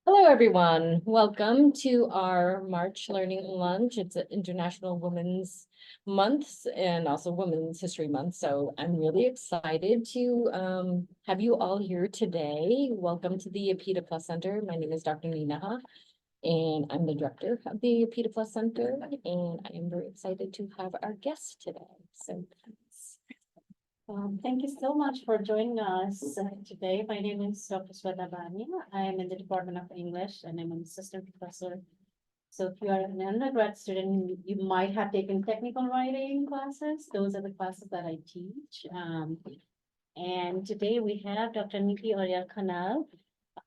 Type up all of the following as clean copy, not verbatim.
Hello, everyone. Welcome to our March Learning Lunch. It's an International Women's Month and also Women's History Month. So I'm really excited to have you all here today. Welcome to the APITA Plus Center. My name is Dr. Nina, and I'm the director of the APITA Plus Center, and I am very excited to have our guest today. So thanks. Thank you so much for joining us today. My name is Dr. Sweta Bania. I am in the Department of English and I'm an assistant professor. So if you are an undergrad student, you might have taken technical writing classes. Those are the classes that I teach. And today we have Dr. Neeti Aryal Khanal,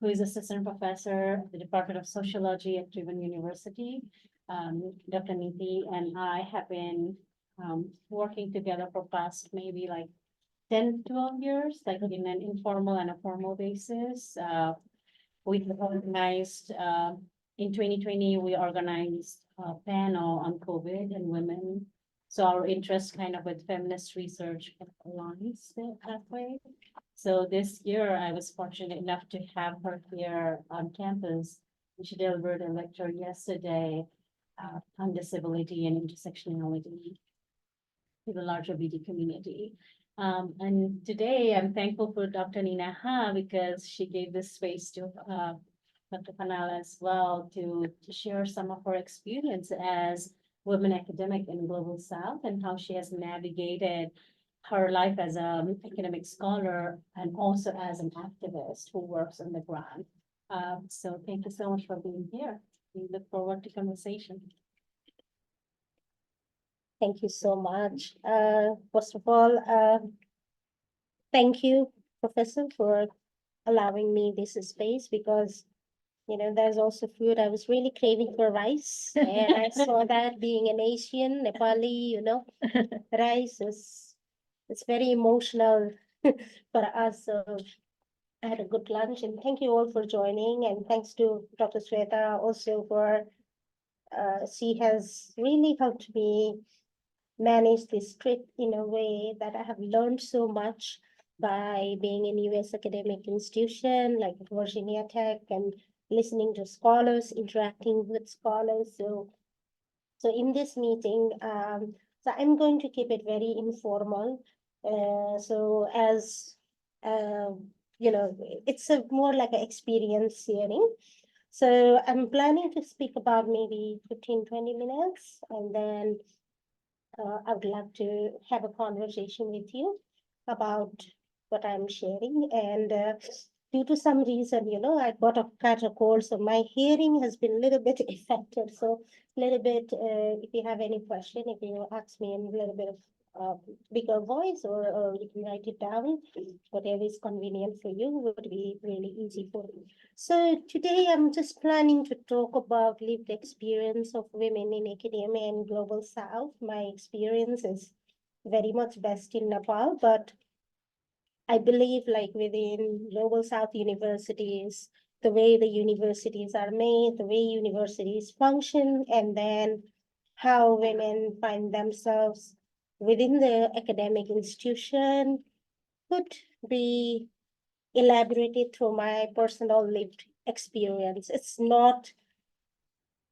who is assistant professor at the Department of Sociology at Driven University. Dr. Neeti and I have been working together for past maybe like 10, 12 years, like in an informal and a formal basis. We have organized, in 2020, we organized a panel on COVID and women. So our interest kind of with feminist research aligns that way. So this year, I was fortunate enough to have her here on campus. She delivered a lecture yesterday on disability and intersectionality to the larger BD community. And today I'm thankful for Dr. Nina Ha because she gave this space to Dr. Khanal as well to share some of her experience as women academic in Global South and how she has navigated her life as an academic scholar and also as an activist who works on the ground. So thank you so much for being here. We look forward to conversation. Thank you so much. First of all, thank you, Professor, for allowing me this space because, there's also food. I was really craving for rice, and I saw that being an Asian, Nepali, rice is it's very emotional for us. So I had a good lunch, and thank you all for joining, and thanks to Dr. Sweta also for she has really helped me manage this trip in a way that I have learned so much by being in US academic institution like Virginia Tech and listening to scholars, interacting with scholars. So in this meeting, so I'm going to keep it very informal. So as it's a more like an experience sharing. So I'm planning to speak about maybe 15, 20 minutes, and then I would love to have a conversation with you about what I'm sharing. And due to some reason, I got a catch a cold, so my hearing has been a little bit affected. So a little bit, if you have any question, if you ask me in a little bit of bigger voice, or you can write it down, whatever is convenient for you would be really easy for me. So today I'm just planning to talk about lived experience of women in academia and Global South. My experience is very much best in Nepal, but I believe like within Global South universities, the way the universities are made, the way universities function, and then how women find themselves within the academic institution could be elaborated through my personal lived experience. It's not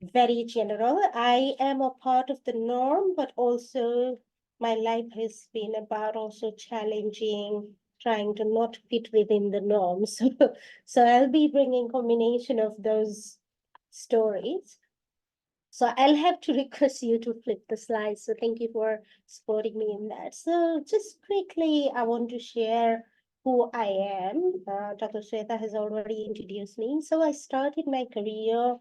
very general. I am a part of the norm, but also my life has been about also challenging, trying to not fit within the norms. So I'll be bringing combination of those stories. So I'll have to request you to flip the slides. So thank you for supporting me in that. So just quickly, I want to share who I am. Dr. Sweta has already introduced me. So I started my career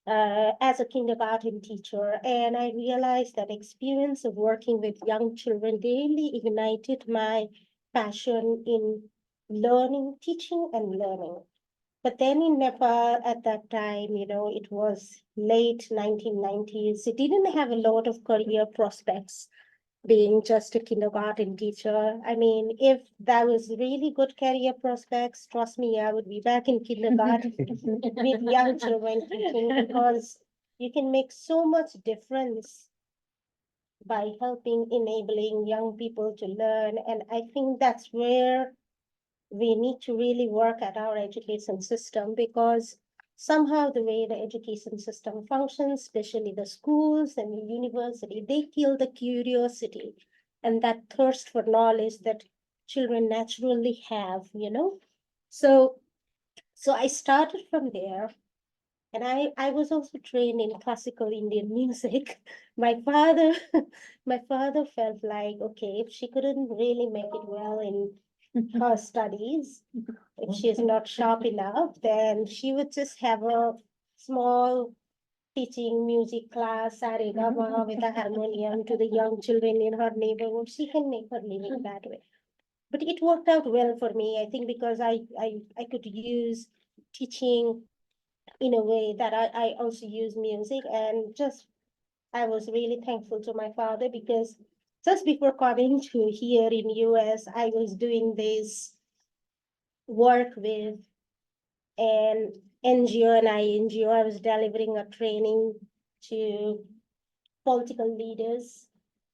as a kindergarten teacher, and I realized that experience of working with young children really ignited my passion in learning, teaching and learning. But then in Nepal at that time, it was late 1990s. It didn't have a lot of career prospects being just a kindergarten teacher. I mean, if that was really good career prospects, trust me, I would be back in kindergarten with young children teaching, because you can make so much difference by helping, enabling young people to learn. And I think that's where we need to really work at our education system, because somehow the way the education system functions, especially the schools and the university, they kill the curiosity and that thirst for knowledge that children naturally have, you know. So I started from there, and I was also trained in classical Indian music. My father, my father felt like, okay, if she couldn't really make it well in her studies, if she's not sharp enough, then she would just have a small teaching music class, saregama with a harmonium to the young children in her neighborhood. She can make her living that way. But it worked out well for me, I think, because I could use teaching in a way that I also use music, and just I was really thankful to my father, because just before coming to here in US, I was doing this work with an NGO and INGO. I was delivering a training to political leaders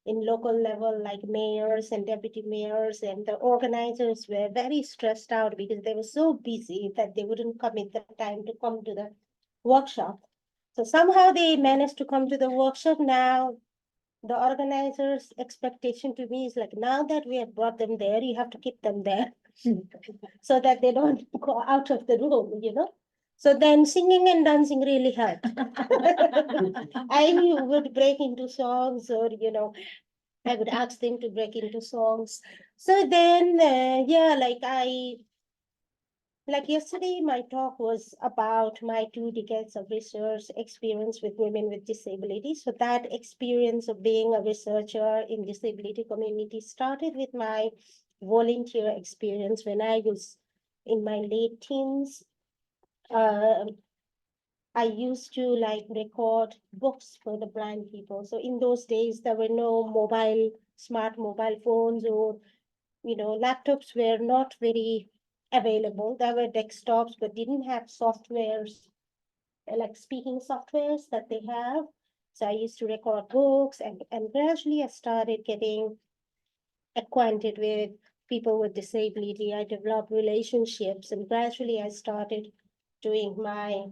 in local level, like mayors and deputy mayors, and the organizers were very stressed out because they were so busy that they wouldn't commit the time to come to the workshop. So somehow they managed to come to the workshop. Now the organizers' expectation to me is like, now that we have brought them there, you have to keep them there so that they don't go out of the room, you know. So then singing and dancing really helped. I would break into songs, or, you know, I would ask them to break into songs. So then, yeah, like yesterday, my talk was about my 2 decades of research experience with women with disabilities. So that experience of being a researcher in disability community started with my volunteer experience when I was in my late teens. Uh, I used to like record books for the blind people. So in those days, there were no smart mobile phones, or, you know, laptops were not very available. There were desktops, but didn't have softwares, like speaking softwares that they have. So I used to record books, and gradually I started getting acquainted with people with disability. I developed relationships, and gradually I started doing my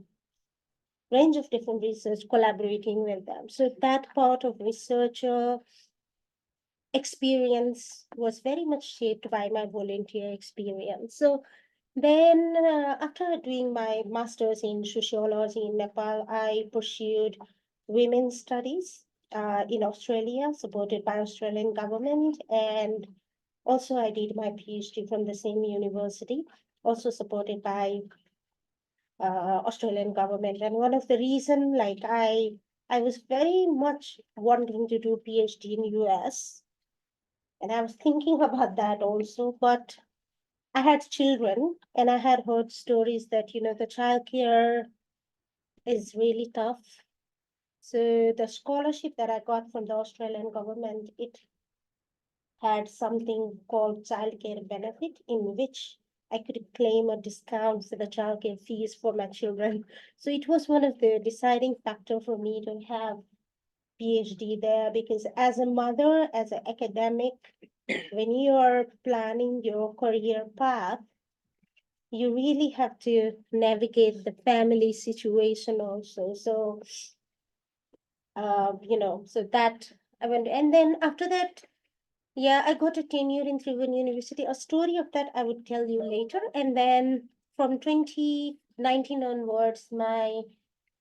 range of different research, collaborating with them. So that part of researcher experience was very much shaped by my volunteer experience. So then, after doing my master's in sociology in Nepal, I pursued women's studies in Australia, supported by Australian government, and also I did my PhD from the same university, also supported by Australian government. And one of the reason, like I was very much wanting to do PhD in US, and I was thinking about that also, but I had children, and I had heard stories that, you know, the childcare is really tough. So the scholarship that I got from the Australian government, it had something called childcare benefit, in which I could claim a discount for the childcare fees for my children. So it was one of the deciding factor for me to have PhD there, because as a mother, as an academic, when you are planning your career path, you really have to navigate the family situation also. So, you know, so that I went, and then after that, yeah, I got a tenure in Tribhuvan University. A story of that I would tell you later. And then from 2019 onwards, my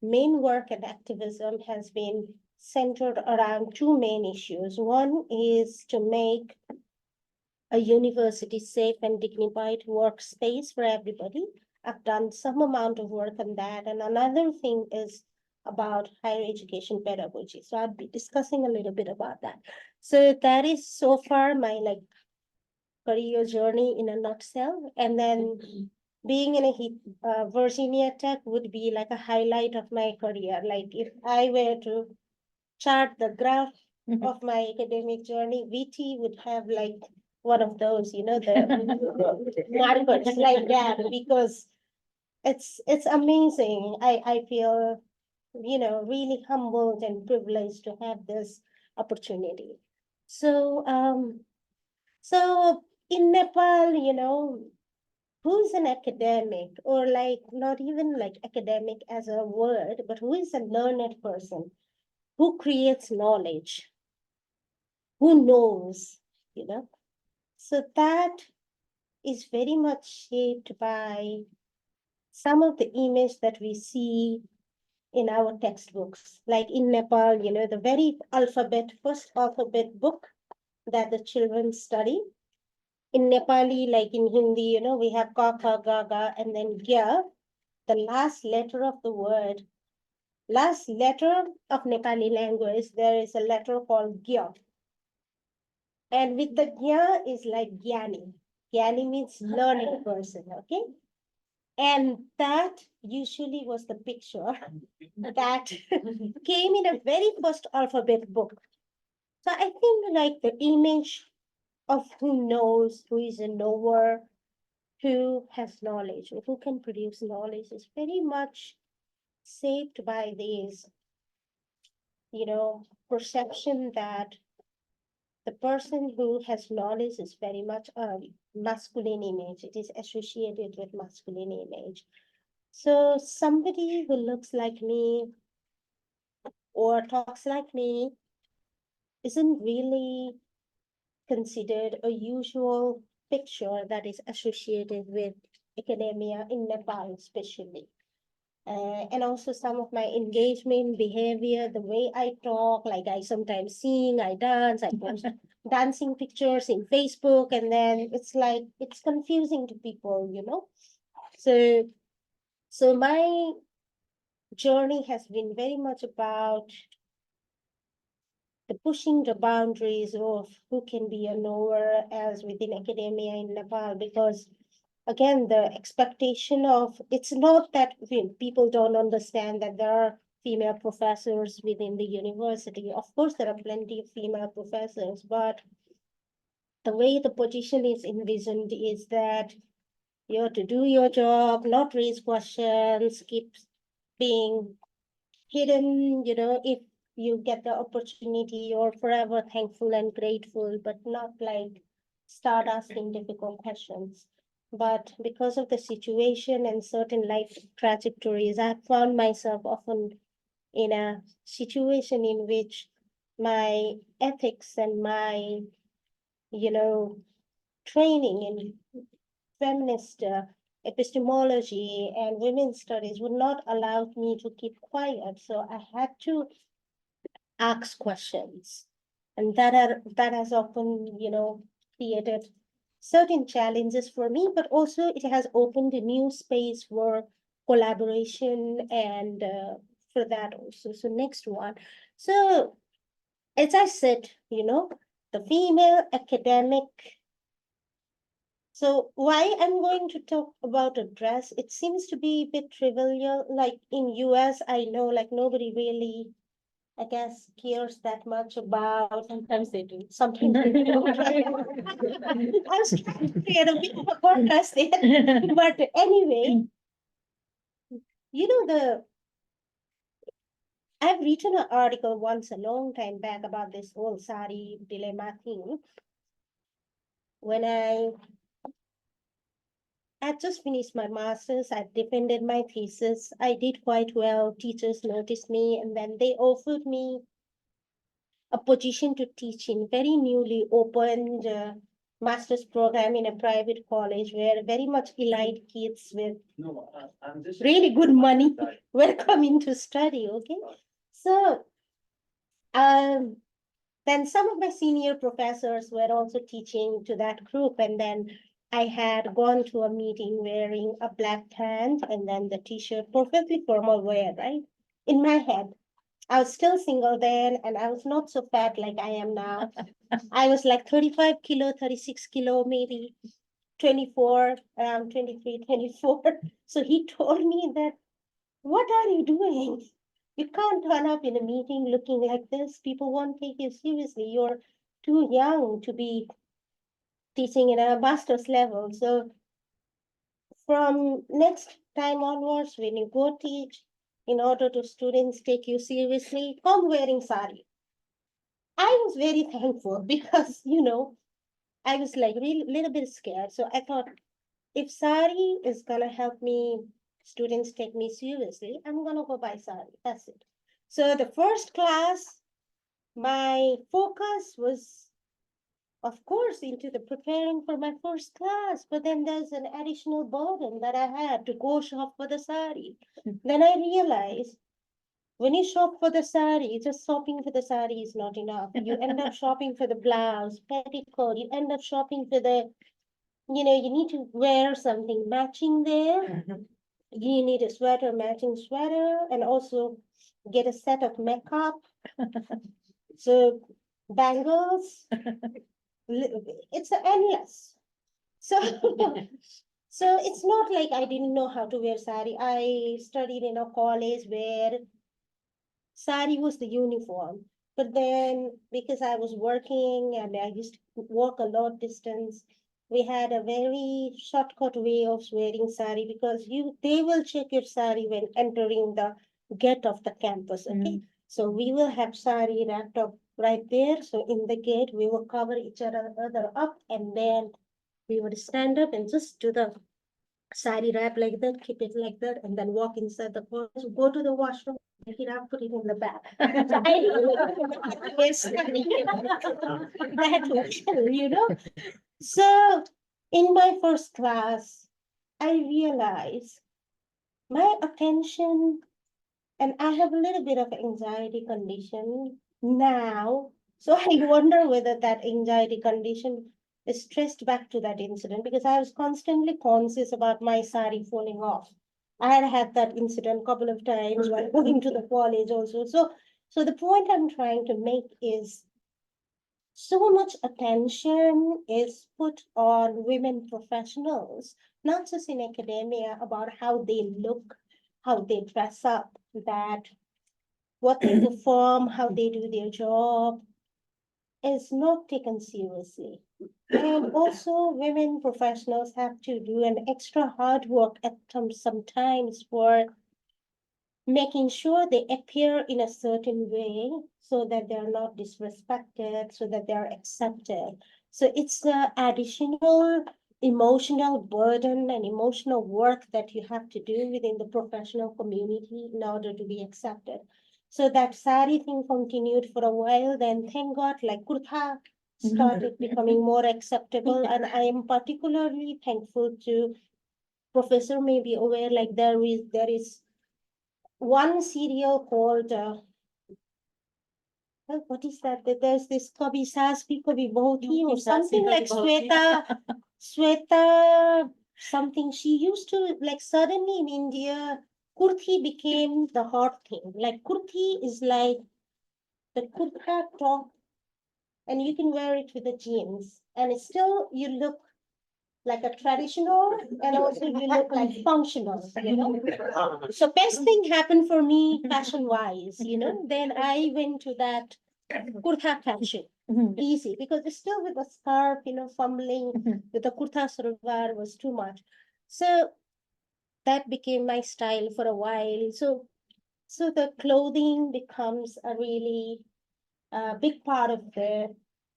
main work and activism has been centered around two main issues. One is to make a university safe and dignified workspace for everybody. I've done some amount of work on that. And another thing is about higher education pedagogy. So I'll be discussing a little bit about that. So that is so far my like career journey in a nutshell. And then being in Virginia Tech would be like a highlight of my career. Like if I were to chart the graph of my academic journey, VT would have like one of those, you know, the markers like that, because it's amazing. I feel, you know, really humbled and privileged to have this opportunity. So so in Nepal, you know, who's an academic, or like not even like academic as a word, but who is a learned person, who creates knowledge, who knows, you know. So that is very much shaped by some of the image that we see in our textbooks. Like in Nepal, the very first alphabet book that the children study. In Nepali, like in Hindi, we have ka, kha, ga, ga, and then gya. The last letter of the word, last letter of Nepali language, there is a letter called gya. And with the gya is like gyani. Gyani means learned person, okay? And that usually was the picture that came in a very first alphabet book. So I think like the image of who knows, who is a knower, who has knowledge, or who can produce knowledge is very much shaped by these, perception that the person who has knowledge is very much a masculine image. It is associated with masculine image. So somebody who looks like me or talks like me isn't really considered a usual picture that is associated with academia in Nepal, especially. And also some of my engagement behavior, the way I talk, like I sometimes sing, I dance, I post dancing pictures in Facebook, and then it's like it's confusing to people. So my journey has been very much about the pushing the boundaries of who can be a knower as within academia in Nepal, because again, the expectation of it's not that people don't understand that there are female professors within the university. Of course, there are plenty of female professors, but the way the position is envisioned is that you're to do your job, not raise questions, keep being hidden, if you get the opportunity, you're forever thankful and grateful, but not like start asking difficult questions. But because of the situation and certain life trajectories, I found myself often in a situation in which my ethics and my, you know, training in feminist epistemology and women's studies would not allow me to keep quiet. So I had to ask questions. And that has often, created certain challenges for me, but also it has opened a new space for collaboration and for that also. So next one. So as I said, the female academic. So why I'm going to talk about a dress, it seems to be a bit trivial. Like in US, I know like nobody really, I guess, cares that much about. Sometimes they do. Something. I was trying to create a bit of a contrast there. But anyway, the I've written an article once a long time back about this whole sari dilemma thing. When I just finished my master's, I defended my thesis. I did quite well. Teachers noticed me, and then they offered me a position to teach in very newly opened master's program in a private college where very much elite kids with really good money were coming to study. Okay, so um, then some of my senior professors were also teaching to that group, and then I had gone to a meeting wearing a black pant and then the t-shirt, perfectly formal wear, right? In my head, I was still single then, and I was not so fat like I am now. I was like 35 kilo, 36 kilo, maybe 24, around 23, 24. So he told me that, what are you doing? You can't turn up in a meeting looking like this. People won't take you seriously. You're too young to be teaching in a master's level. So from next time onwards, when you go teach, in order to students take you seriously, come wearing sari. I was very thankful because, I was like really little bit scared. So I thought, if sari is gonna help me, students take me seriously, I'm gonna go buy sari. That's it. So the first class, my focus was, of course, into the preparing for my first class, but then there's an additional burden that I had to go shop for the sari. Then I realized when you shop for the sari, just shopping for the sari is not enough. You end up shopping for the blouse, petticoat, you end up shopping for the, you need to wear something matching there. You need a sweater, matching sweater, and also get a set of makeup. So bangles, it's endless. So so it's not like I didn't know how to wear sari. I studied in a college where sari was the uniform. But then because I was working and I used to walk a lot distance, we had a very shortcut way of wearing sari because they will check your sari when entering the gate of the campus. Okay. So we will have sari wrapped up right there. So in the gate, we will cover each other up, and then we would stand up and just do the sari wrap like that, keep it like that, and then walk inside the college, go to the washroom, take it out, put it in the bag. Yes, that version. So in my first class, I realized my attention, and I have a little bit of anxiety condition now. So I wonder whether that anxiety condition is traced back to that incident because I was constantly conscious about my sari falling off. I had had that incident a couple of times while going to the college also. So the point I'm trying to make is so much attention is put on women professionals, not just in academia, about how they look, how they dress up, that what they perform, how they do their job is not taken seriously. And also, women professionals have to do an extra hard work at sometimes for making sure they appear in a certain way so that they're not disrespected, so that they're accepted. So it's the additional emotional burden and emotional work that you have to do within the professional community in order to be accepted. So that sari thing continued for a while, then thank God, like kurta started becoming more acceptable. And I am particularly thankful to Professor may be aware, like there is one serial called what is that? There's this Kabi Saspi Kabi Bahoti or something like Sweta something. She used to like suddenly in India, kurti became the hot thing. Like kurti is like the kurta top, and you can wear it with the jeans, and it's still you look like a traditional, and also you look like functional. So best thing happened for me fashion wise. Then I went to that kurta fashion. Easy because it's still with a scarf, fumbling with the kurta salwar was too much. So that became my style for a while. So the clothing becomes a really big part of the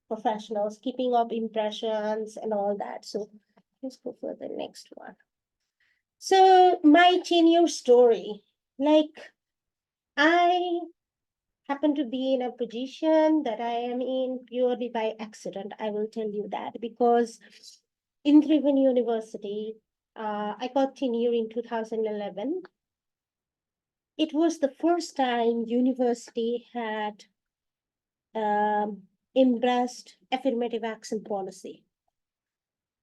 professionals, keeping up impressions and all that. So let's go for the next one. So my 10-year story, like I happen to be in a position that I am in purely by accident. I will tell you that because in Tribhuvan University, I got tenure in 2011. It was the first time university had embraced affirmative action policy.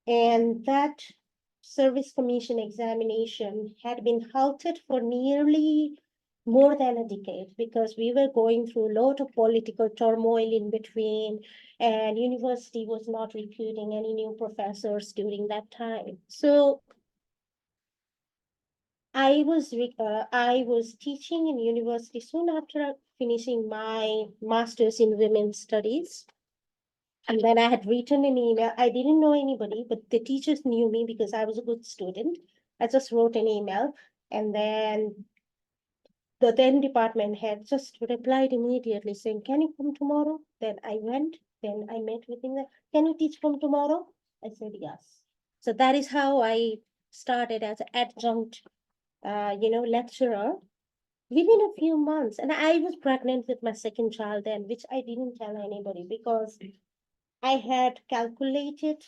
And that service commission examination had been halted for nearly more than a decade because we were going through a lot of political turmoil in between, and university was not recruiting any new professors during that time. So I was teaching in university soon after finishing my master's in women's studies. And then I had written an email. I didn't know anybody, but the teachers knew me because I was a good student. I just wrote an email, and then the then department head just replied immediately saying, "Can you come tomorrow?" Then I went, then I met with him. Can you teach from tomorrow? I said, yes. So that is how I started as an adjunct, lecturer within a few months. And I was pregnant with my second child then, which I didn't tell anybody because I had calculated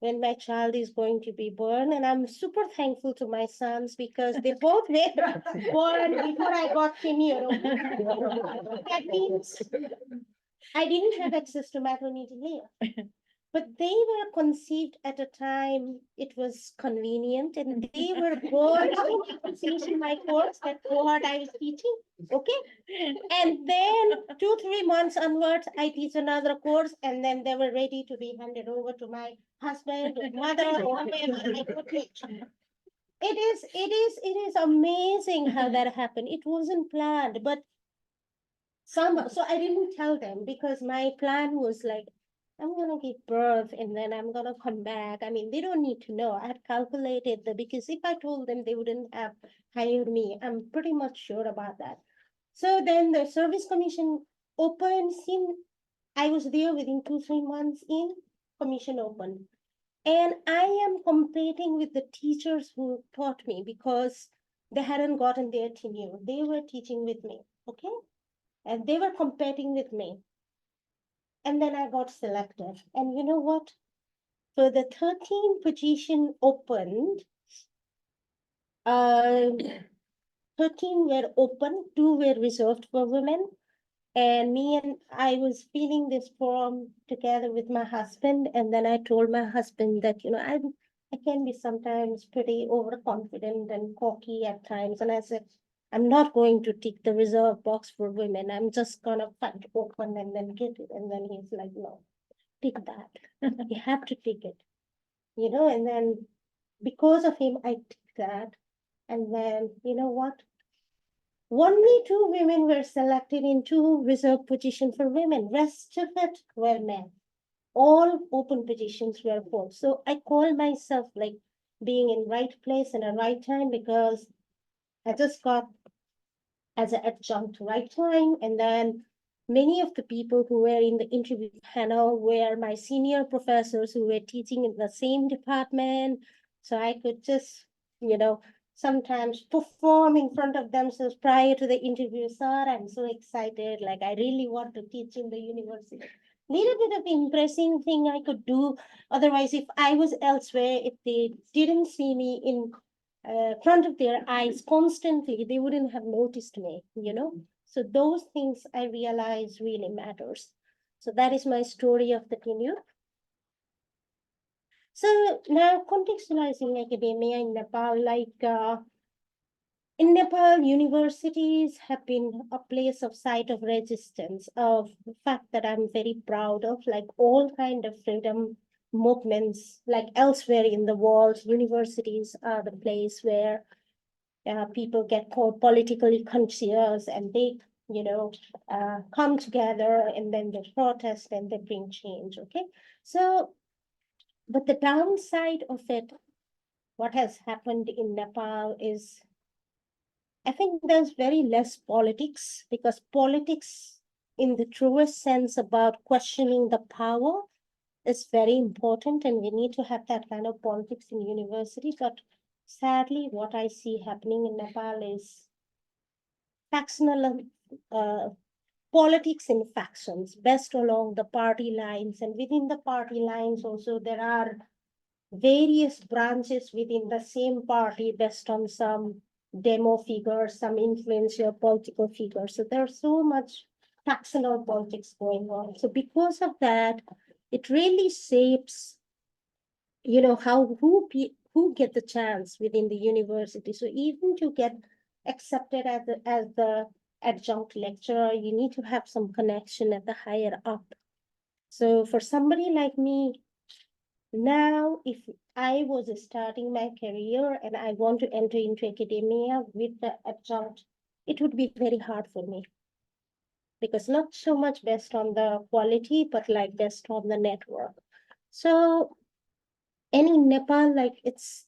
when my child is going to be born. And I'm super thankful to my sons because they both were born before I got tenure. That means I didn't have access to maternity leave. But they were conceived at a time it was convenient, and they were born finishing my course, that cohort I was teaching. Okay. And then 2, 3 months onwards, I teach another course, and then they were ready to be handed over to my husband, or mother, or whoever I could teach. It is amazing how that happened. It wasn't planned, but somehow, so I didn't tell them because my plan was like, I'm gonna give birth and then I'm gonna come back. I mean, they don't need to know. I had calculated that because if I told them, they wouldn't have hired me. I'm pretty much sure about that. So then the service commission opened. Since I was there within 2, 3 months in, commission opened. And I am competing with the teachers who taught me because they hadn't gotten their tenure. They were teaching with me. Okay. And they were competing with me. And then I got selected. And you know what? For the 13 position opened, uh, 13 were open, 2 were reserved for women. And me and I was feeling this form together with my husband. And then I told my husband that, I can be sometimes pretty overconfident and cocky at times. And I said, I'm not going to tick the reserve box for women. I'm just gonna find open and then get it. And then he's like, no, tick that. You have to tick it. And then because of him, I ticked that. And then, you know what? Only 2 women were selected in 2 reserved positions for women. Rest of it were men. All open positions were full. So I call myself like being in right place and a right time because I just got as an adjunct right time. And then many of the people who were in the interview panel were my senior professors who were teaching in the same department. So I could just, sometimes perform in front of themselves prior to the interview. Sir, I'm so excited. Like, I really want to teach in the university. Little bit of impressing thing I could do. Otherwise, if I was elsewhere, if they didn't see me in front of their eyes constantly, they wouldn't have noticed me. So those things I realize really matters. So that is my story of the tenure. So now contextualizing academia in Nepal, in Nepal, universities have been a place of site of resistance, of the fact that I'm very proud of, like all kind of freedom movements, like elsewhere in the world, universities are the place where people get called politically conscious and they, come together and then they protest and they bring change. Okay. So, but the downside of it, what has happened in Nepal is, I think there's very less politics because politics in the truest sense about questioning the power is very important and we need to have that kind of politics in university. But sadly, what I see happening in Nepal is factional politics in factions based along the party lines, and within the party lines also there are various branches within the same party based on some demo figures, some influential political figures. So there's so much factional politics going on. So because of that, it really shapes, how who get the chance within the university. So even to get accepted as the adjunct lecturer, you need to have some connection at the higher up. So for somebody like me, now if I was starting my career and I want to enter into academia with the adjunct, it would be very hard for me because not so much based on the quality, but like based on the network. So, and in Nepal, like it's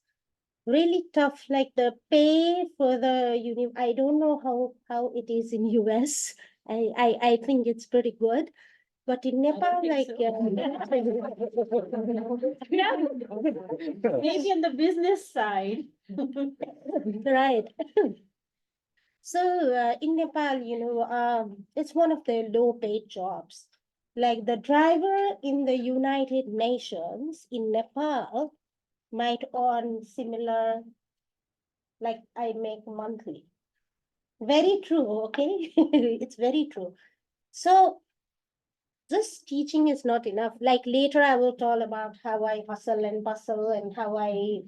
really tough, like the pay for the I don't know how it is in US. I think it's pretty good. But in Nepal, think like, so. yeah, Maybe on the business side. right. So in Nepal, it's one of the low paid jobs. Like the driver in the United Nations in Nepal might earn similar, like I make monthly. Very true, okay? It's very true. So this teaching is not enough. Like later I will talk about how I hustle and bustle and how I,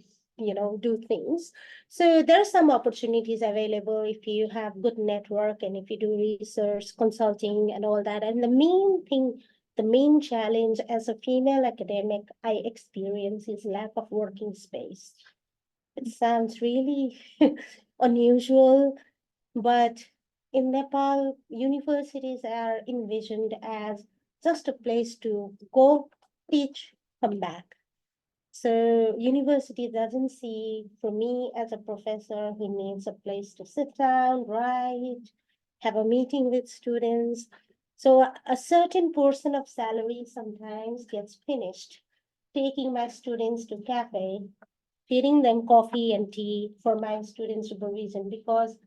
do things. So there are some opportunities available if you have good network and if you do research, consulting and all that. And the main thing, the main challenge as a female academic I experience is lack of working space. It sounds really unusual, but in Nepal, universities are envisioned as just a place to go, teach, come back. So university doesn't see, for me as a professor who needs a place to sit down, write, have a meeting with students. So a certain portion of salary sometimes gets finished taking my students to cafe, feeding them coffee and tea for my students' supervision, because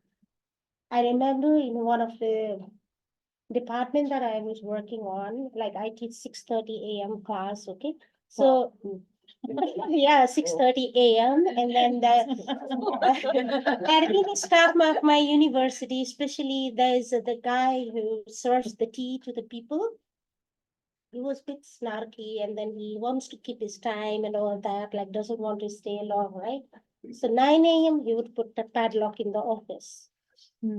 I remember in one of the department that I was working on, like I teach 6:30 a.m. class, okay? So yeah, 6:30 a.m. And then the admin staff of my university, especially there's the guy who serves the tea to the people. He was a bit snarky and then he wants to keep his time and all that, like doesn't want to stay long, right? So 9 a.m. he would put the padlock in the office.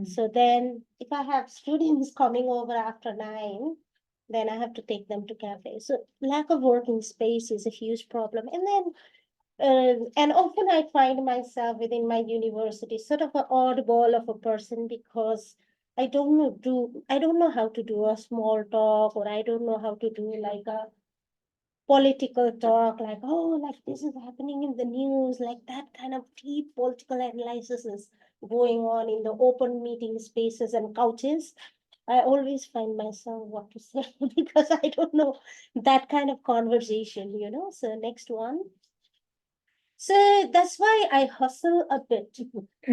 So then if I have students coming over after 9, then I have to take them to cafe. So lack of working space is a huge problem. And then and often I find myself within my university sort of an oddball of a person because I don't know how to do a small talk, or I don't know how to do like a political talk, like, oh, like this is happening in the news, like that kind of deep political analysis is going on in the open meeting spaces and couches. I always find myself what to say because I don't know that kind of conversation. So next one. So that's why I hustle a bit.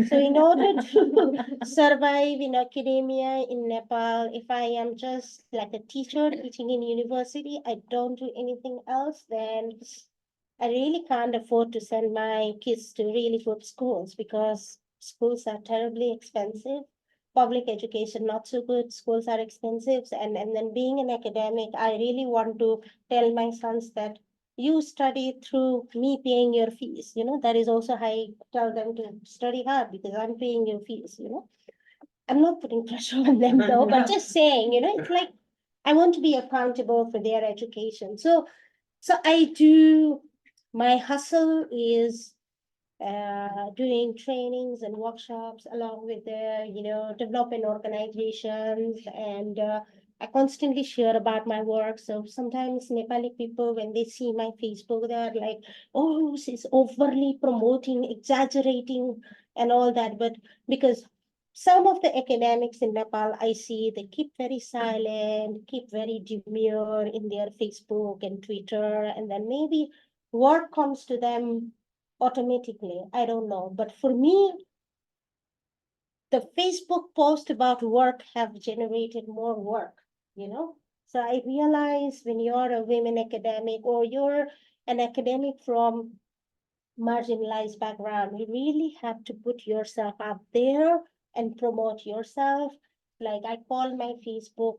So in order to survive in academia in Nepal, if I am just like a teacher teaching in university, I don't do anything else, then I really can't afford to send my kids to really good schools because schools are terribly expensive. Public education not so good, schools are expensive, and then being an academic, I really want to tell my sons that you study through me paying your fees. That is also how I tell them to study hard because I'm paying your fees. I'm not putting pressure on them though, but just saying, it's like I want to be accountable for their education. So I do, my hustle is doing trainings and workshops along with the, development organizations. And I constantly share about my work. So sometimes Nepali people, when they see my Facebook, they're like, oh, she's overly promoting, exaggerating, and all that. But because some of the academics in Nepal, I see they keep very silent, keep very demure in their Facebook and Twitter, and then maybe work comes to them automatically. I don't know. But for me, the Facebook post about work have generated more work. So I realize when you're a women academic or you're an academic from marginalized background, you really have to put yourself out there and promote yourself. Like I call my Facebook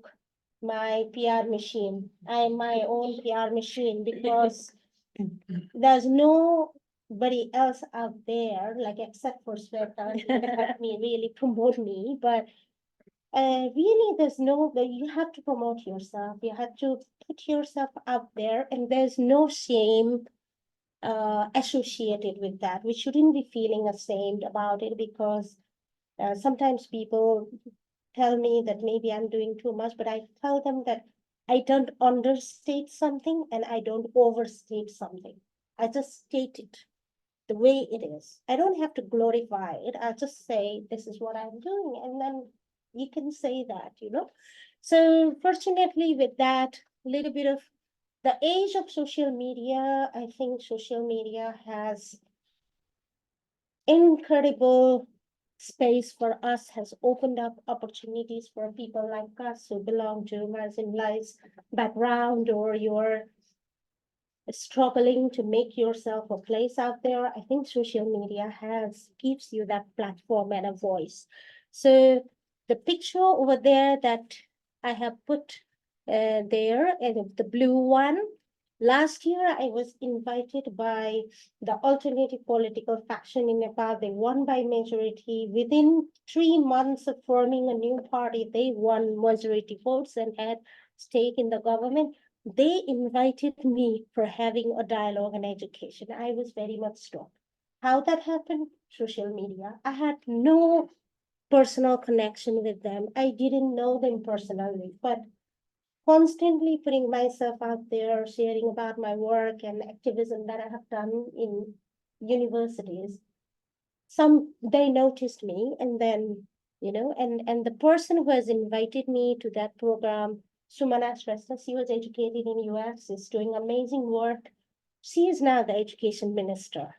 my PR machine. I'm my own PR machine because there's nobody else out there, like except for Sweta, who helped me really promote me. But really, you have to promote yourself. You have to put yourself out there, and there's no shame associated with that. We shouldn't be feeling ashamed about it because sometimes people tell me that maybe I'm doing too much, but I tell them that I don't understate something and I don't overstate something. I just state it the way it is. I don't have to glorify it. I just say this is what I'm doing, and then you can say that. So fortunately, with that, little bit of the age of social media. I think social media has incredible space for us, has opened up opportunities for people like us who belong to marginalized background, or you're struggling to make yourself a place out there. I think social media has gives you that platform and a voice. So the picture over there that I have put there, and the blue one, last year I was invited by the alternative political faction in Nepal. They won by majority. Within 3 months of forming a new party, they won majority votes and had stake in the government. They invited me for having a dialogue on education. I was very much struck. How that happened? Social media. I had no personal connection with them. I didn't know them personally, but constantly putting myself out there, sharing about my work and activism that I have done in universities. They noticed me, and then, and the person who has invited me to that program, Sumana Shrestha, she was educated in US, is doing amazing work. She is now the education minister,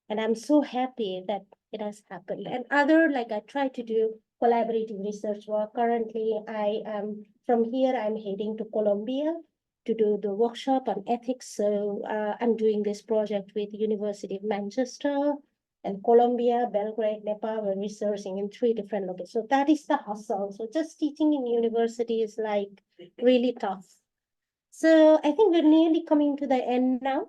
and I'm so happy that it has happened. And other, like, I try to do collaborative research work. Currently I am from here, I'm heading to Colombia to do the workshop on ethics. So I'm doing this project with University of Manchester and Colombia, Belgrade, Nepal. We're researching in 3 different locations. So that is the hustle. So just teaching in university is like really tough. So I think we're nearly coming to the end now.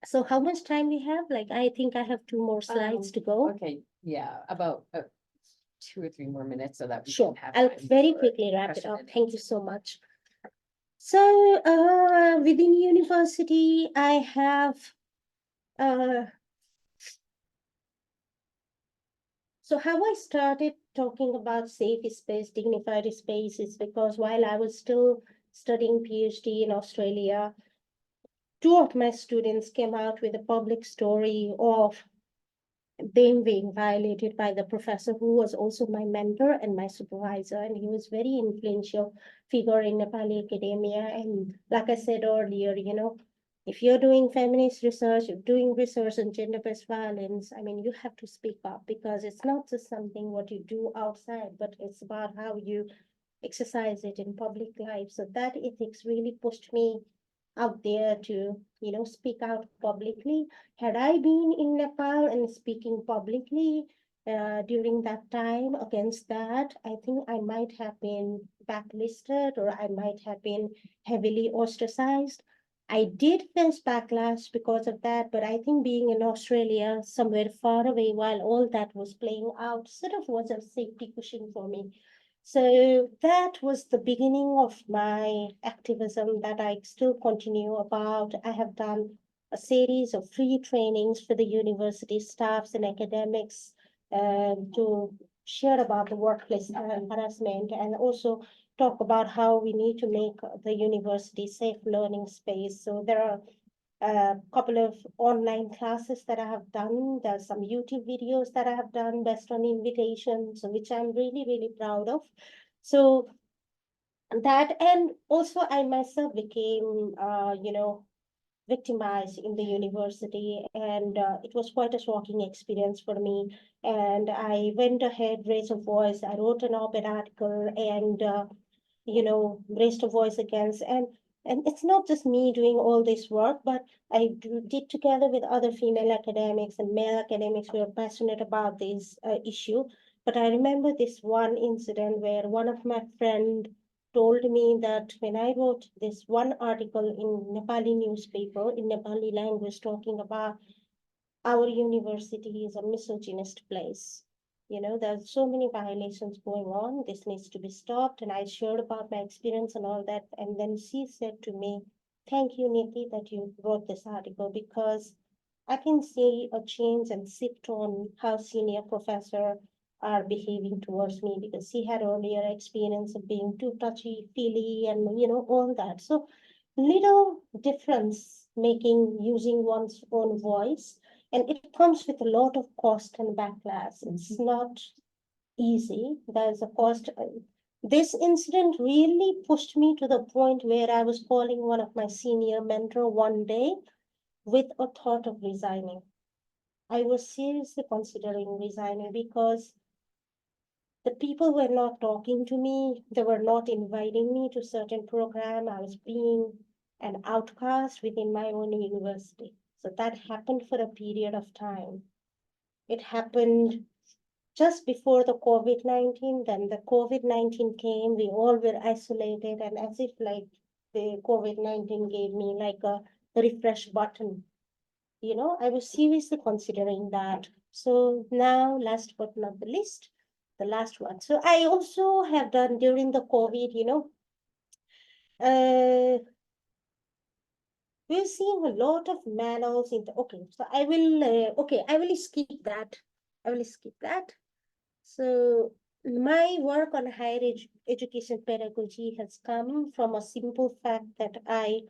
So how much time we have? Like, I think I have 2 more slides to go. Okay, yeah, about 2 or 3 more minutes so that we Sure, can have. I'll time very for quickly wrap it question up. and Thank you answer. so much. So, within university, I have, so how I started talking about safe space, dignified space is because while I was still studying PhD in Australia, 2 of my students came out with a public story of them being violated by the professor who was also my mentor and my supervisor, and he was very influential figure in Nepali academia. And like I said earlier, if you're doing feminist research, you're doing research on gender-based violence, I mean, you have to speak up, because it's not just something what you do outside, but it's about how you exercise it in public life. So that ethics really pushed me out there to, speak out publicly. Had I been in Nepal and speaking publicly during that time against that, I think I might have been blacklisted, or I might have been heavily ostracized. I did face backlash because of that, but I think being in Australia, somewhere far away while all that was playing out, sort of was a safety cushion for me. So that was the beginning of my activism that I still continue about. I have done a series of free trainings for the university staffs and academics to share about the workplace harassment, and also talk about how we need to make the university safe learning space. So there are a couple of online classes that I have done. There's some YouTube videos that I have done based on invitations, which I'm really, really proud of. So that, and also I myself became, victimized in the university, and it was quite a shocking experience for me. And I went ahead, raised a voice. I wrote an op-ed article, and raised a voice against. And it's not just me doing all this work, but did together with other female academics and male academics who are passionate about this issue. But I remember this one incident where one of my friend told me that when I wrote this one article in Nepali newspaper in Nepali language talking about our university is a misogynist place. There's so many violations going on. This needs to be stopped. And I shared about my experience and all that. And then she said to me, "Thank you, Neeti, that you wrote this article, because I can see a change and shift on how senior professor are behaving towards me, because she had earlier experience of being too touchy feely and all that. So little difference making using one's own voice, and it comes with a lot of cost and backlash. It's not easy. There's a cost. This incident really pushed me to the point where I was calling one of my senior mentor one day with a thought of resigning. I was seriously considering resigning because the people were not talking to me. They were not inviting me to certain program. I was being an outcast within my own university. So that happened for a period of time. It happened just before the COVID-19. Then the COVID-19 came. We all were isolated, and as if like the COVID-19 gave me like a refresh button. I was seriously considering that. So now, last but not the least, the last one. So I also have done during the COVID, uh, we're seeing a lot of manuals in the, okay, so I will skip that. I will skip that. So my work on higher education pedagogy has come from a simple fact that I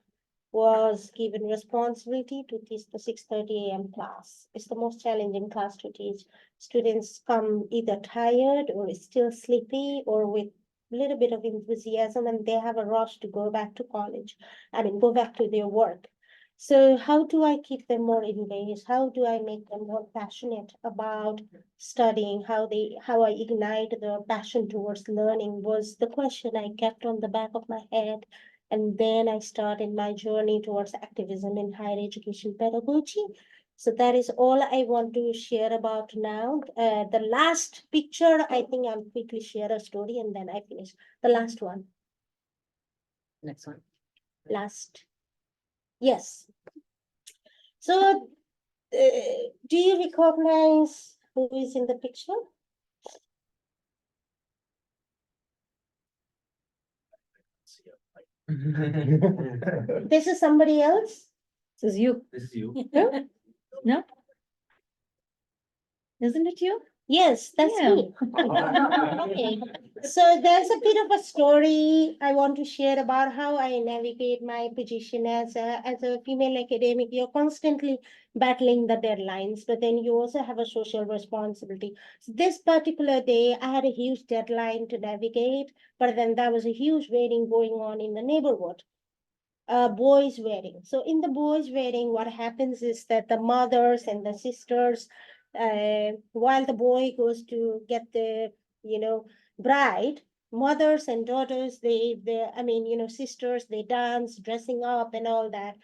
was given responsibility to teach the 6:30 a.m. class. It's the most challenging class to teach. Students come either tired or still sleepy or with a little bit of enthusiasm, and they have a rush to go back to college. Go back to their work. So how do I keep them more engaged? How do I make them more passionate about studying? How I ignite the passion towards learning was the question I kept on the back of my head. And then I started my journey towards activism in higher education pedagogy. So that is all I want to share about now. The last picture, I think I'll quickly share a story and then I finish. The last one. Next one. Last. Yes. So, do you recognize who is in the picture? This is somebody else? This is you. This is you. No? Isn't it you? Yes, that's Yeah. me. Okay. So there's a bit of a story I want to share about how I navigate my position as a female academic. You're constantly battling the deadlines, but then you also have a social responsibility. So this particular day, I had a huge deadline to navigate, but then there was a huge wedding going on in the neighborhood. Boys' wedding. So in the boys' wedding, what happens is that the mothers and the sisters, while the boy goes to get the, bride, mothers and daughters, sisters, they dance, dressing up and all that.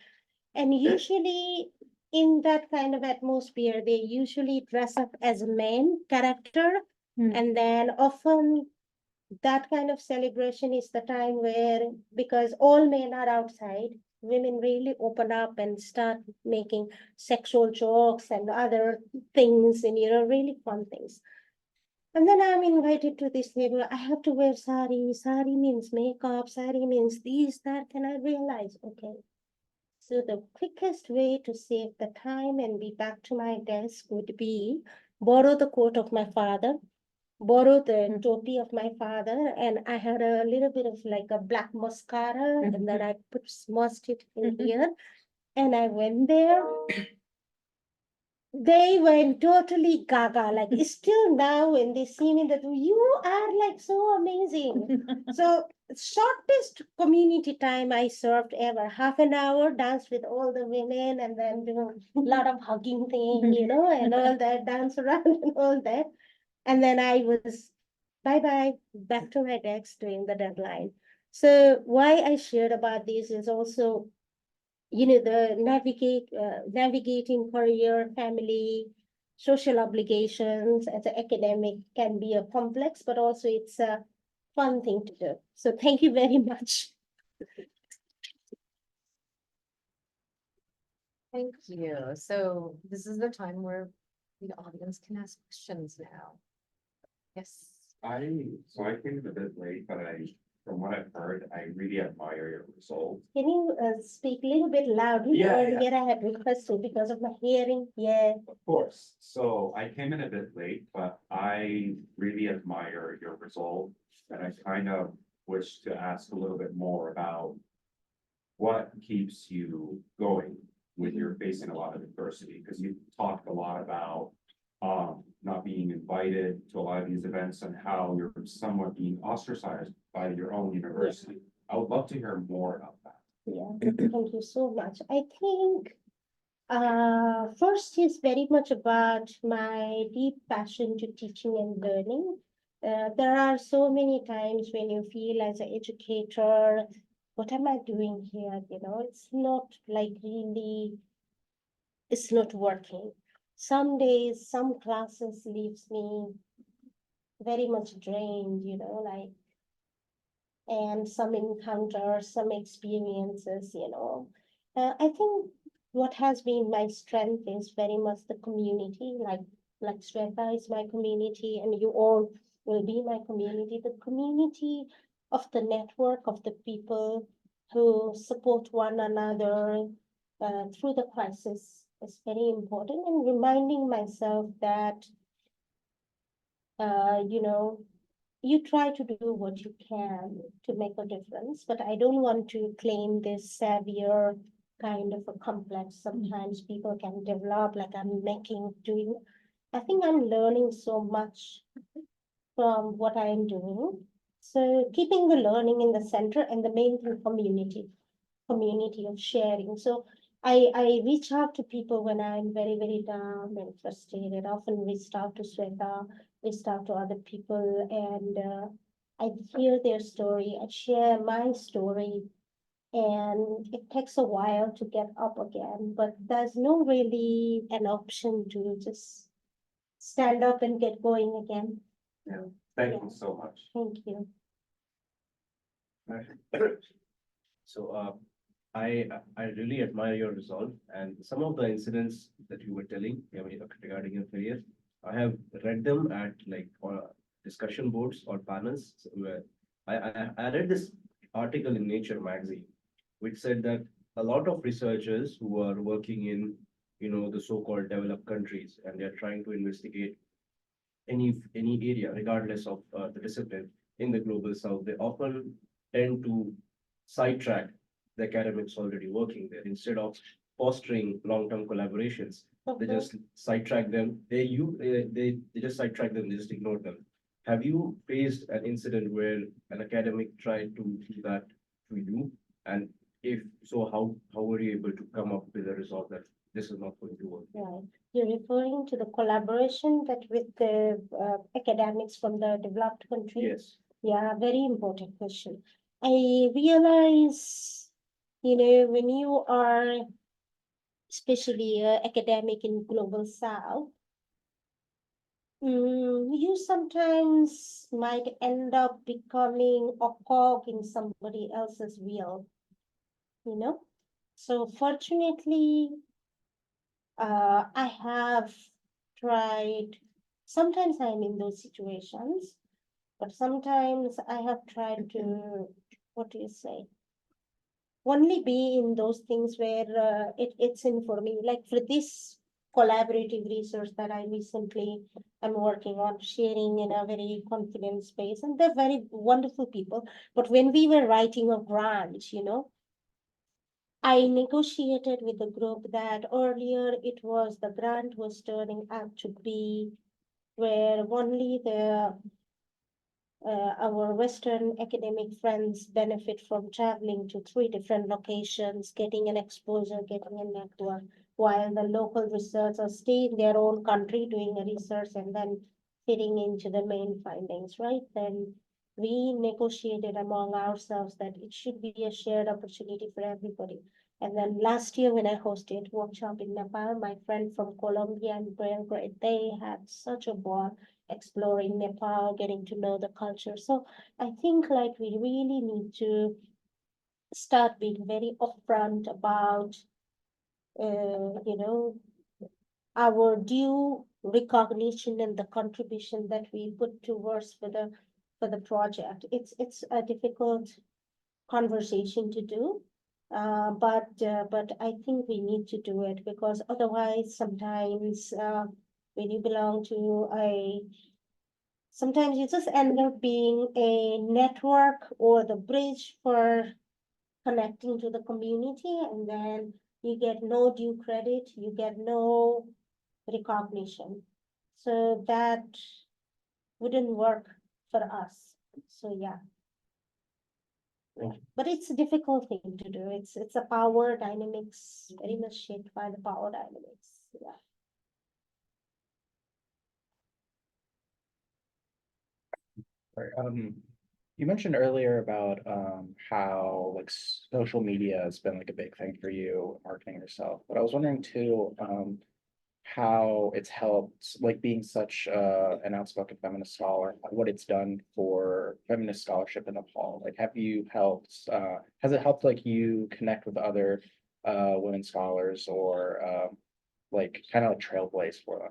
And usually in that kind of atmosphere, they usually dress up as a main character. And then often that kind of celebration is the time where, because all men are outside, women really open up and start making sexual jokes and other things and, really fun things. And then I'm invited to this table. I have to wear sari. Sari means makeup. Sari means this, that. And I realize, okay, so the quickest way to save the time and be back to my desk would be borrow the coat of my father, borrowed the topi of my father, and I had a little bit of like a black mascara, and then I smudged it in here, and I went there. They went totally gaga, like still now when they see me that you are like so amazing. So shortest community time I served ever, half an hour, danced with all the women and then do a lot of hugging thing, and all that, dance around and all that. And then I was bye-bye, back to my desk doing the deadline. So why I shared about this is also, the navigating career, family, social obligations as an academic can be a complex, but also it's a fun thing to do. So thank you very much. Thank you. So this is the time where the audience can ask questions now. Yes. So I came a bit late, but from what I've heard, I really admire your resolve. Can you speak a little bit loudly? Yeah, Earlier I had requested because of my hearing. Yeah. Of course. So I came in a bit late, but I really admire your resolve. And I kind of wish to ask a little bit more about what keeps you going when you're facing a lot of adversity, because you talked a lot about not being invited to a lot of these events and how you're somewhat being ostracized by your own university. I would love to hear more about that. Yeah, thank you so much. I think first is very much about my deep passion to teaching and learning. There are so many times when you feel as an educator, what am I doing here? You know, it's not like really, it's not working. Some days, some classes leaves me very much drained, you know, like, and some encounters, some experiences, you know. I think what has been my strength is very much the community, like Sweta is my community, and you all will be my community. The community of the network of the people who support one another through the crisis is very important, and reminding myself that you know, you try to do what you can to make a difference, but I don't want to claim this savior kind of a complex. Sometimes people can develop like I'm doing. I think I'm learning so much from what I am doing. So keeping the learning in the center, and the main thing, community of sharing. So I reach out to people when I'm very, very down and frustrated. Often reach out to Sweta, reach out to other people, and I hear their story. I share my story, and it takes a while to get up again. But there's no really an option to just stand up and get going again. Thank you so much. Thank you. So I really admire your resolve, and some of the incidents that you were telling, I mean, regarding your career, I have read them at like discussion boards or panels where I read this article in Nature magazine, which said that a lot of researchers who are working in, you know, the so-called developed countries, and they're trying to investigate any area, regardless of the discipline in the global south, they often tend to sidetrack the academics already working there instead of fostering long-term collaborations. They just sidetrack them. They just sidetrack them. They just ignore them. Have you faced an incident where an academic tried to do that to you? And if so, how were you able to come up with a result that this is not going to work? Right. You're referring to the collaboration that with the academics from the developed country? Yes. Yeah, very important question. I realize, you know, when you are especially academic in global south, you sometimes might end up becoming a cog in somebody else's wheel, you know? So fortunately, I have tried, sometimes I'm in those situations, but sometimes I have tried to, what do you say? Only be in those things where it's in for me. Like for this collaborative research that I recently am working on, sharing in a very confident space, and they're very wonderful people. But when we were writing a grant, you know, I negotiated with the group that earlier it was the grant was turning out to be where only our Western academic friends benefit from traveling to 3 different locations, getting an exposure, getting a network, while the local researchers stay in their own country doing a research and then fitting into the main findings, right? Then we negotiated among ourselves that it should be a shared opportunity for everybody. And then last year when I hosted workshop in Nepal, my friend from Colombia and Belgrade, they had such a ball exploring Nepal, getting to know the culture. So I think like we really need to start being very upfront about, you know, our due recognition and the contribution that we put towards for the project. It's a difficult conversation to do. But I think we need to do it because otherwise sometimes when you belong to sometimes you just end up being a network or the bridge for connecting to the community, and then you get no due credit, you get no recognition. So that wouldn't work for us. So yeah. Yeah, but it's a difficult thing to do. It's a power dynamics, very much shaped by the power dynamics. Yeah. Right, you mentioned earlier about how like social media has been like a big thing for you, marketing yourself, but I was wondering too, how it's helped, like being such an outspoken feminist scholar, what it's done for feminist scholarship in Nepal. Like, have you helped, has it helped like you connect with other women scholars or like kind of like trailblaze for them?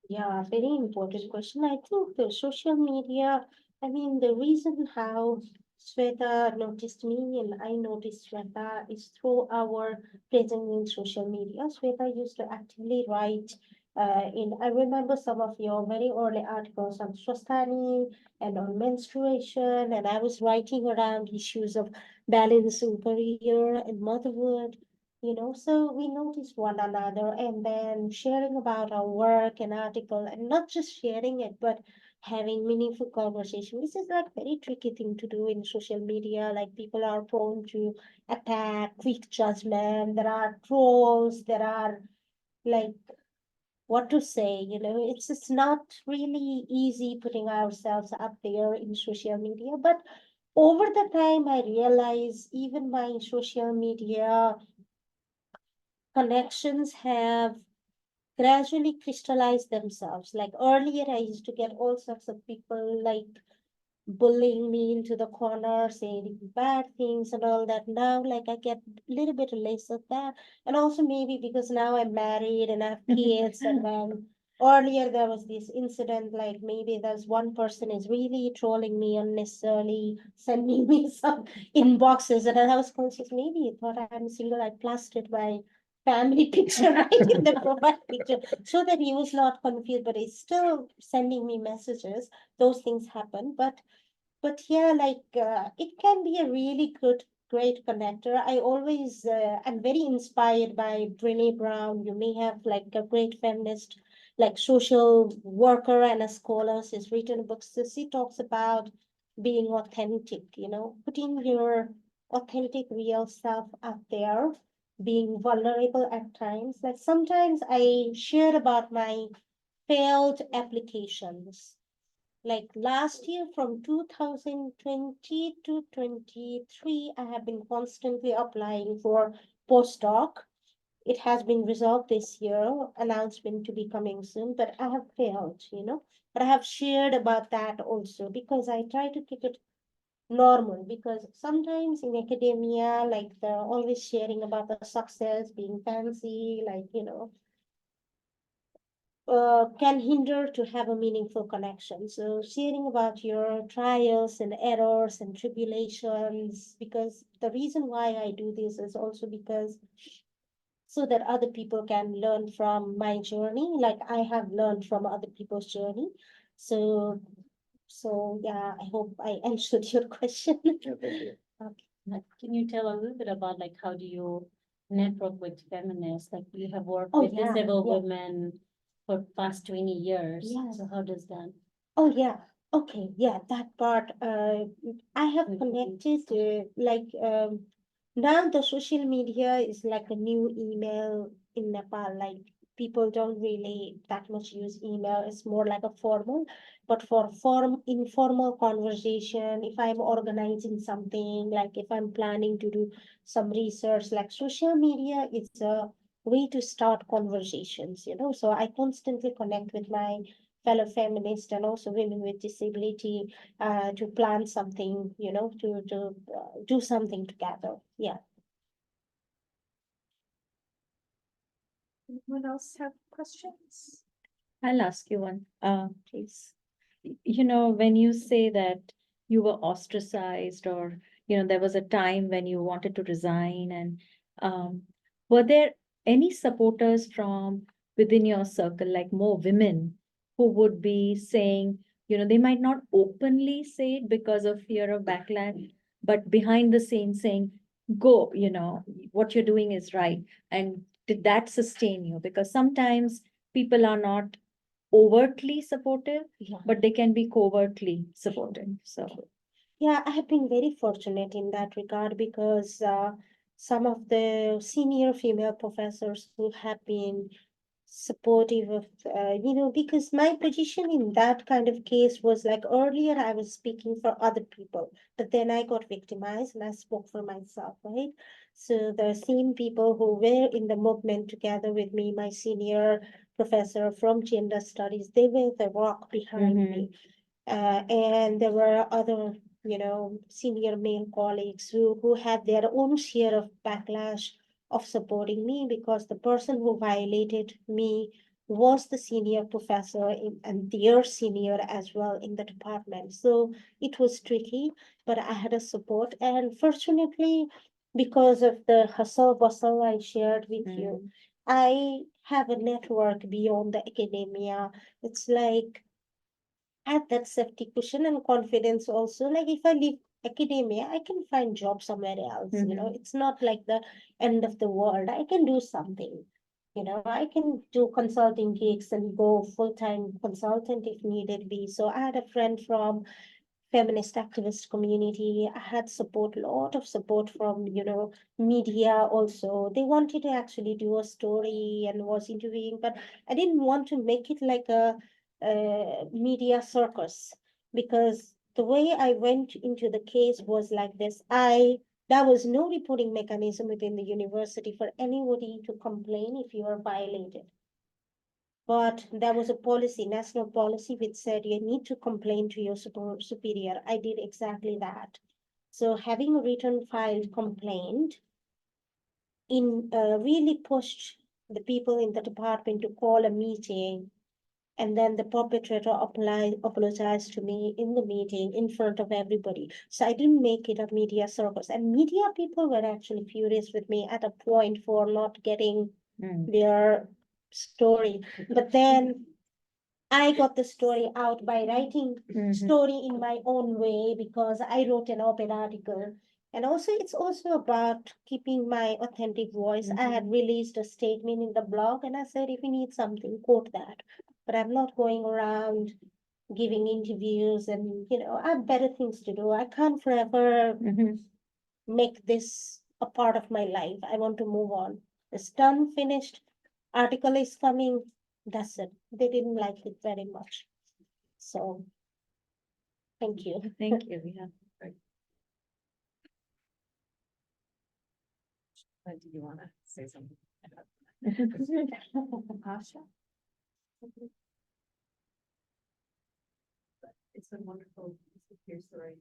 Yeah, very important question. I think the social media, I mean, the reason how Sweta noticed me and I noticed Sweta is through our presence in social media. Sweta used to actively write I remember some of your very early articles on Swastani and on menstruation, and I was writing around issues of balancing career and motherhood. So we noticed one another and then sharing about our work and article, and not just sharing it, but having meaningful conversation. This is like very tricky thing to do in social media. Like people are prone to attack, quick judgment. There are trolls. There are like what to say. It's not really easy putting ourselves up there in social media. But over the time, I realize even my social media connections have gradually crystallized themselves. Like earlier, I used to get all sorts of people like bullying me into the corner, saying bad things and all that. Now, like I get a little bit less of that. And also maybe because now I'm married and I have kids, and then earlier there was this incident, like maybe there's one person is really trolling me unnecessarily, sending me some inboxes, and I was conscious, maybe he thought I'm single, I plastered my family picture right in the profile picture so that he was not confused, but he's still sending me messages. Those things happen, but yeah, like it can be a really good, great connector. I always, I'm very inspired by Brene Brown. You may have like a great feminist, like social worker and a scholar. She's written books. So she talks about being authentic, putting your authentic, real self out there, being vulnerable at times. Like sometimes I share about my failed applications like last year from 2020 to 23, I have been constantly applying for postdoc. It has been resolved this year, announcement to be coming soon, but I have failed. But I have shared about that also because I try to keep it normal because sometimes in academia, like they're always sharing about the success, being fancy, can hinder to have a meaningful connection. So sharing about your trials and errors and tribulations, because the reason why I do this is also because so that other people can learn from my journey, like I have learned from other people's journey. So, so yeah, I hope I answered your question. Yeah, thank you. Okay. Can you tell a little bit about like how do you network with feminists? Like you have worked Oh, with yeah, several yeah. women for past 20 years. Yeah. So how does that? Oh, yeah. Okay. Yeah, that part. I have Mhm. connected, now the social media is like a new email in Nepal. Like people don't really that much use email. It's more like a formal, but for informal conversation, if I'm organizing something, like if I'm planning to do some research, like social media is a way to start conversations. So I constantly connect with my fellow feminists and also women with disability to plan something, to do something together. Yeah. Anyone else have questions? I'll ask you one, please. When you say that you were ostracized or, there was a time when you wanted to resign and, were there any supporters from within your circle, like more women who would be saying, they might not openly say it because of fear of backlash, but behind the scenes saying, go, what you're doing is right. And did that sustain you? Because sometimes people are not overtly supportive, Yeah. but they can be covertly supportive, so. Yeah, I have been very fortunate in that regard because some of the senior female professors who have been supportive of, because my position in that kind of case was like earlier I was speaking for other people, but then I got victimized and I spoke for myself, right? So the same people who were in the movement together with me, my senior professor from gender studies, they were the rock behind me. And there were other, senior male colleagues who had their own share of backlash of supporting me because the person who violated me was the senior professor and their senior as well in the department. So it was tricky, but I had a support. And fortunately, because of the hustle bustle I shared with you, I have a network beyond the academia. It's like have that safety cushion and confidence also. Like if I leave academia, I can find job somewhere else. It's not like the end of the world. I can do something. I can do consulting gigs and go full-time consultant if needed be. So I had a friend from feminist activist community. I had lot of support from, media also. They wanted to actually do a story and was interviewing, but I didn't want to make it like a media circus because the way I went into the case was like this. There was no reporting mechanism within the university for anybody to complain if you are violated. But there was a policy, national policy, which said you need to complain to your superior. I did exactly that. So having a written filed complaint really pushed the people in the department to call a meeting. And then the perpetrator apologized to me in the meeting in front of everybody. So I didn't make it a media circus. And media people were actually furious with me at a point for not getting their story. But then I got the story out by writing story in my own way because I wrote an op-ed article. And also, it's also about keeping my authentic voice. I had released a statement in the blog and I said, if you need something, quote that. But I'm not going around giving interviews and, I have better things to do. I can't forever make this a part of my life. I want to move on. It's done, finished. Article is coming. That's it. They didn't like it very much. So, thank you. Thank you, yeah. Do you want to say something? Asha? It's a wonderful peer story.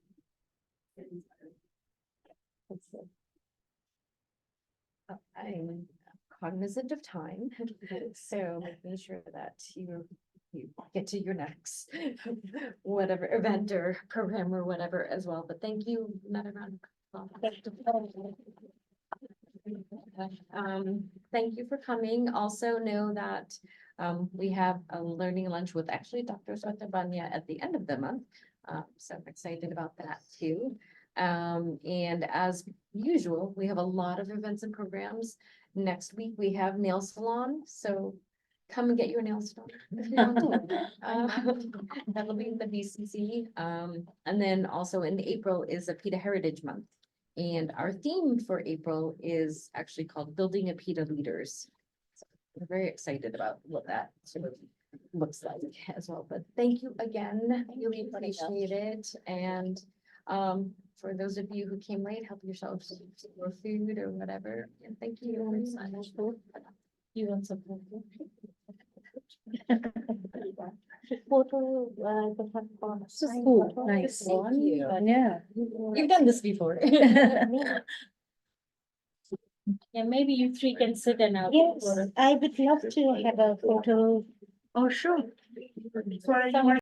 I'm cognizant of time, so making sure that you get to your next whatever event or program or whatever as well. But thank you. Another round of applause. Thank you for coming. Also know that we have a learning lunch with actually Dr. Swatabanya at the end of the month. So I'm excited about that too. And as usual, we have a lot of events and programs. Next week, we have nail salon, so come and get your nails done. if you want to. That'll be in the BCC. And then also in April is a PETA Heritage Month. And our theme for April is actually called Building a PETA Leaders. So we're very excited about what that sort of looks like as well. But thank you again. Really appreciate it. And for those of you who came late, help yourselves to more food or whatever. And thank you very much. You want something? Photo, Nice. Thank you. Yeah. You've done this before. Yeah, maybe you three can sit and out. Yes, I would love to have a photo. Oh, sure. Someone